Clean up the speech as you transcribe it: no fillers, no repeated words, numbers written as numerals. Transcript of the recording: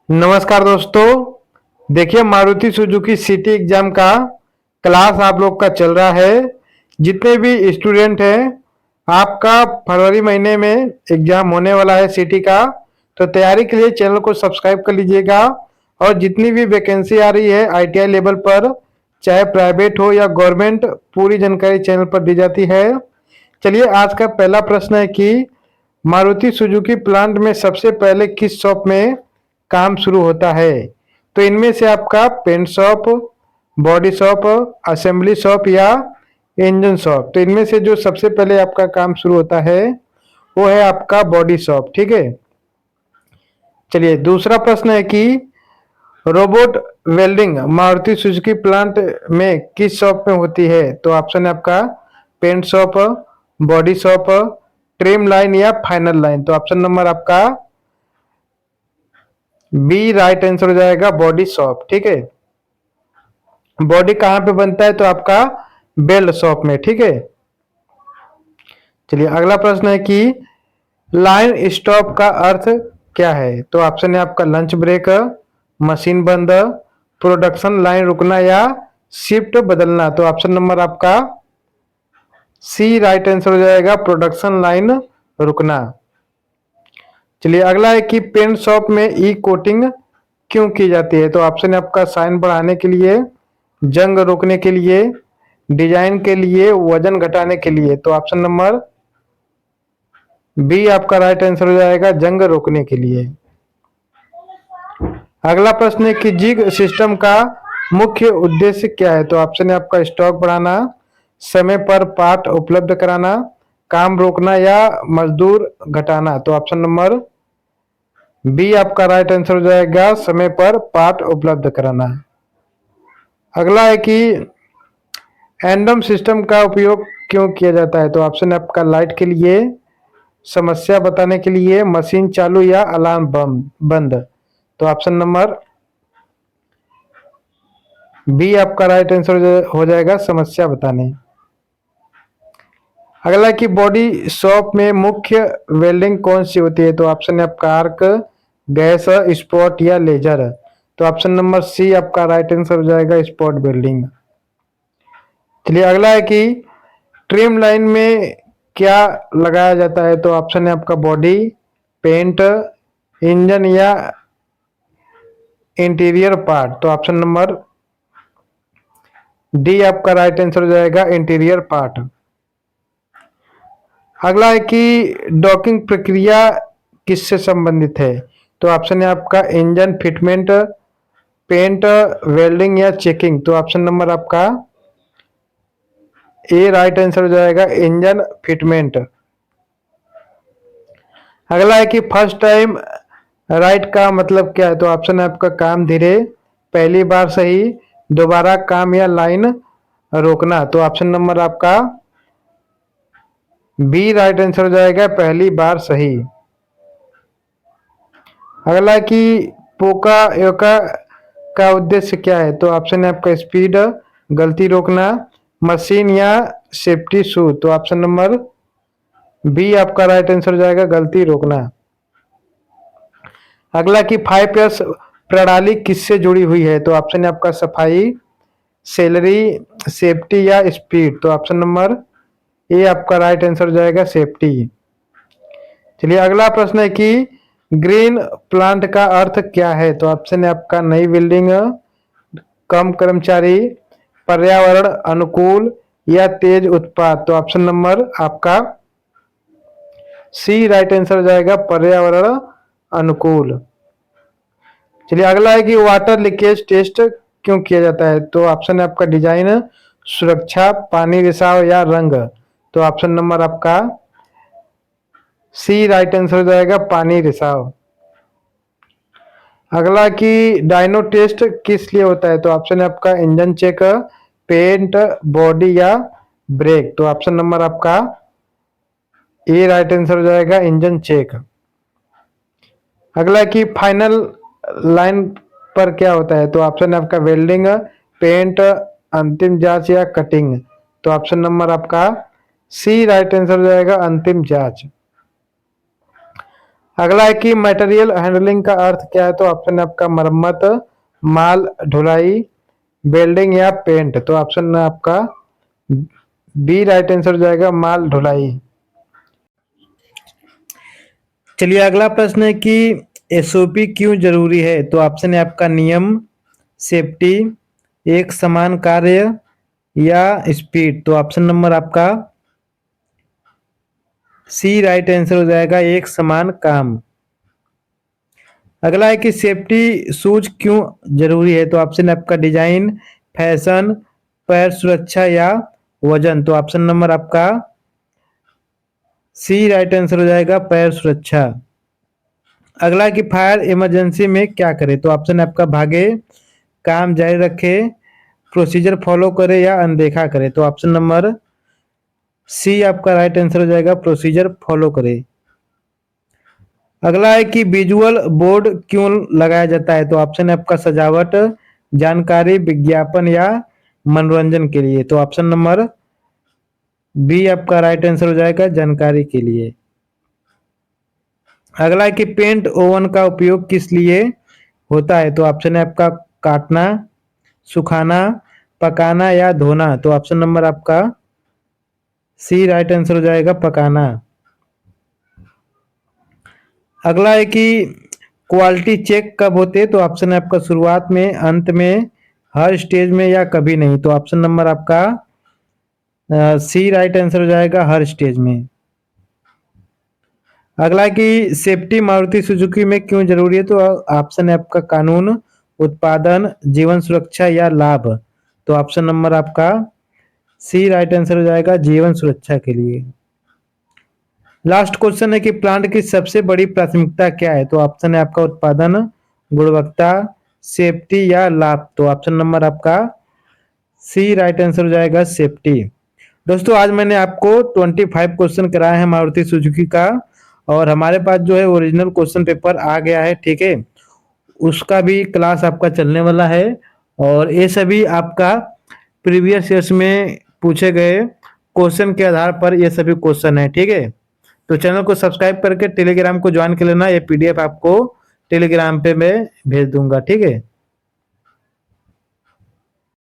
नमस्कार दोस्तों। देखिए, मारुति सुजुकी सिटी एग्जाम का क्लास आप लोग का चल रहा है। जितने भी स्टूडेंट हैं, आपका फरवरी महीने में एग्जाम होने वाला है सिटी का। तो तैयारी के लिए चैनल को सब्सक्राइब कर लीजिएगा। और जितनी भी वैकेंसी आ रही है आईटीआई लेवल पर, चाहे प्राइवेट हो या गवर्नमेंट, पूरी जानकारी चैनल पर दी जाती है। चलिए, आज का पहला प्रश्न है कि मारुति सुजुकी प्लांट में सबसे पहले किस शॉप में काम शुरू होता है। तो इनमें से आपका paint shop, body shop, assembly shop या इंजन शॉप। तो इनमें से जो सबसे पहले आपका काम शुरू होता है वो है आपका बॉडी शॉप। ठीक है। चलिए, दूसरा प्रश्न है कि robot welding Maruti Suzuki plant में किस शॉप में होती है। तो ऑप्शन है आपका paint shop, body shop, trim line या फाइनल लाइन। तो ऑप्शन नंबर आपका बी राइट आंसर हो जाएगा, बॉडी शॉप। ठीक है। बॉडी कहां पे बनता है तो आपका बेल्ट शॉप में। ठीक है। चलिए, अगला प्रश्न है कि लाइन स्टॉप का अर्थ क्या है। तो ऑप्शन है आपका लंच ब्रेक, मशीन बंद, प्रोडक्शन लाइन रुकना या शिफ्ट बदलना। तो ऑप्शन नंबर आपका सी राइट आंसर हो जाएगा, प्रोडक्शन लाइन रुकना। चलिए, अगला है कि पेंट शॉप में ई कोटिंग क्यों की जाती है। तो ऑप्शन है आपका शाइन बढ़ाने के लिए, जंग रोकने के लिए, डिजाइन के लिए, वजन घटाने के लिए। तो ऑप्शन नंबर बी आपका राइट आंसर हो जाएगा, जंग रोकने के लिए। अगला प्रश्न है कि जिग सिस्टम का मुख्य उद्देश्य क्या है। तो ऑप्शन है आपका स्टॉक बढ़ाना, समय पर पार्ट उपलब्ध कराना, काम रोकना या मजदूर घटाना। तो ऑप्शन नंबर बी आपका राइट आंसर हो जाएगा, समय पर पार्ट उपलब्ध कराना। अगला है कि एंडम सिस्टम का उपयोग क्यों किया जाता है। तो ऑप्शन है आपका लाइट के लिए, समस्या बताने के लिए, मशीन चालू या अलार्म बंद। तो ऑप्शन नंबर बी आपका राइट आंसर हो जाएगा, समस्या बताने। अगला कि बॉडी शॉप में मुख्य वेल्डिंग कौन सी होती है। तो ऑप्शन है आपका आर्क, गैस, स्पॉट या लेजर। तो ऑप्शन नंबर सी आपका राइट आंसर हो जाएगा, स्पॉट वेल्डिंग। चलिए, अगला है कि ट्रिम लाइन में क्या लगाया जाता है। तो ऑप्शन है आपका बॉडी, पेंट, इंजन या इंटीरियर पार्ट। तो ऑप्शन नंबर डी आपका राइट आंसर हो जाएगा, इंटीरियर पार्ट। अगला है कि डॉकिंग प्रक्रिया किससे संबंधित है। तो ऑप्शन है आपका इंजन फिटमेंट, पेंट, वेल्डिंग या चेकिंग। तो ऑप्शन नंबर आपका ए राइट आंसर हो जाएगा, इंजन फिटमेंट। अगला है कि फर्स्ट टाइम राइट का मतलब क्या है। तो ऑप्शन है आपका काम धीरे, पहली बार सही, दोबारा काम या लाइन रोकना। तो ऑप्शन नंबर आपका बी राइट आंसर हो जाएगा, पहली बार सही। अगला है कि पोका योका का उद्देश्य क्या है। तो ऑप्शन है आपका स्पीड, गलती रोकना, मशीन या सेफ्टी शू। तो ऑप्शन नंबर बी आपका राइट आंसर हो जाएगा, गलती रोकना। अगला कि 5 एस प्रणाली किससे जुड़ी हुई है। तो ऑप्शन है आपका सफाई, सैलरी, सेफ्टी या स्पीड। तो ऑप्शन नंबर ए आपका राइट आंसर हो जाएगा, सेफ्टी। चलिए, अगला प्रश्न है कि ग्रीन प्लांट का अर्थ क्या है। तो ऑप्शन है आपका नई बिल्डिंग, कम कर्मचारी, पर्यावरण अनुकूल या तेज उत्पाद। तो ऑप्शन नंबर आपका सी राइट आंसर हो जाएगा, पर्यावरण अनुकूल। चलिए, अगला है कि वाटर लीकेज टेस्ट क्यों किया जाता है। तो ऑप्शन है आपका डिजाइन, सुरक्षा, पानी रिसाव या रंग। तो ऑप्शन नंबर आपका सी राइट आंसर हो जाएगा, पानी रिसाव। अगला कि डायनो टेस्ट किस लिए होता है। तो ऑप्शन है आपका इंजन चेक, पेंट, बॉडी या ब्रेक। तो ऑप्शन नंबर आपका ए राइट आंसर हो जाएगा, इंजन चेक। अगला कि फाइनल लाइन पर क्या होता है। तो ऑप्शन है आपका वेल्डिंग, पेंट, अंतिम जांच या कटिंग। तो ऑप्शन नंबर आपका सी राइट आंसर हो जाएगा, अंतिम जांच। अगला है कि मटेरियल हैंडलिंग का अर्थ क्या है, तो ऑप्शन है आपका मरम्मत, माल ढुलाई, वेल्डिंग या पेंट। तो ऑप्शन है आपका बी राइट आंसर हो जाएगा, माल ढुलाई। चलिए अगला प्रश्न है कि एसओपी क्यों जरूरी है, तो ऑप्शन है आपका नियम, सेफ्टी, एक समान कार्य या स्पीड। तो ऑप्शन नंबर आपका सी राइट आंसर हो जाएगा, एक समान काम। अगला है कि सेफ्टी शूज क्यों जरूरी है, तो ऑप्शन है आपका डिजाइन, फैशन, पैर सुरक्षा या वजन। तो ऑप्शन नंबर आपका सी राइट आंसर हो जाएगा, पैर सुरक्षा। अगला है कि फायर इमरजेंसी में क्या करें, तो ऑप्शन है आपका भागे, काम जारी रखे, प्रोसीजर फॉलो करे या अनदेखा करे। तो ऑप्शन नंबर सी आपका राइट आंसर हो जाएगा, प्रोसीजर फॉलो करे। अगला है कि विजुअल बोर्ड क्यों लगाया जाता है, तो ऑप्शन है आपका सजावट, जानकारी, विज्ञापन या मनोरंजन के लिए। तो ऑप्शन नंबर बी आपका राइट आंसर हो जाएगा, जानकारी के लिए। अगला है कि पेंट ओवन का उपयोग किस लिए होता है, तो ऑप्शन है आपका काटना, सुखाना, पकाना या धोना। तो ऑप्शन नंबर आपका सी राइट आंसर हो जाएगा, पकाना। अगला है कि क्वालिटी चेक कब होते हैं, तो ऑप्शन है आपका शुरुआत में, अंत में, हर स्टेज में या कभी नहीं। तो ऑप्शन नंबर आपका सी राइट आंसर हो जाएगा, हर स्टेज में। अगला है कि सेफ्टी मारुति सुजुकी में क्यों जरूरी है, तो ऑप्शन है आपका कानून, उत्पादन, जीवन सुरक्षा या लाभ। तो ऑप्शन नंबर आपका सी राइट आंसर हो जाएगा, जीवन सुरक्षा के लिए। लास्ट क्वेश्चन है कि प्लांट की सबसे बड़ी प्राथमिकता क्या है, तो ऑप्शन है आपका उत्पादन, गुणवत्ता, सेफ्टी या लाभ। तो ऑप्शन नंबर आपका सी राइट आंसर हो जाएगा, सेफ्टी। दोस्तों आज मैंने आपको 25 क्वेश्चन कराए हैं मारुति सुजुकी का, और हमारे पास जो है ओरिजिनल क्वेश्चन पेपर आ गया है, ठीक है। उसका भी क्लास आपका चलने वाला है, और ये सभी आपका प्रीवियस ईयर्स में पूछे गए क्वेश्चन के आधार पर ये सभी क्वेश्चन है, ठीक है। तो चैनल को सब्सक्राइब करके टेलीग्राम को ज्वाइन कर लेना, ये पीडीएफ आपको टेलीग्राम पे मैं भेज दूंगा, ठीक है।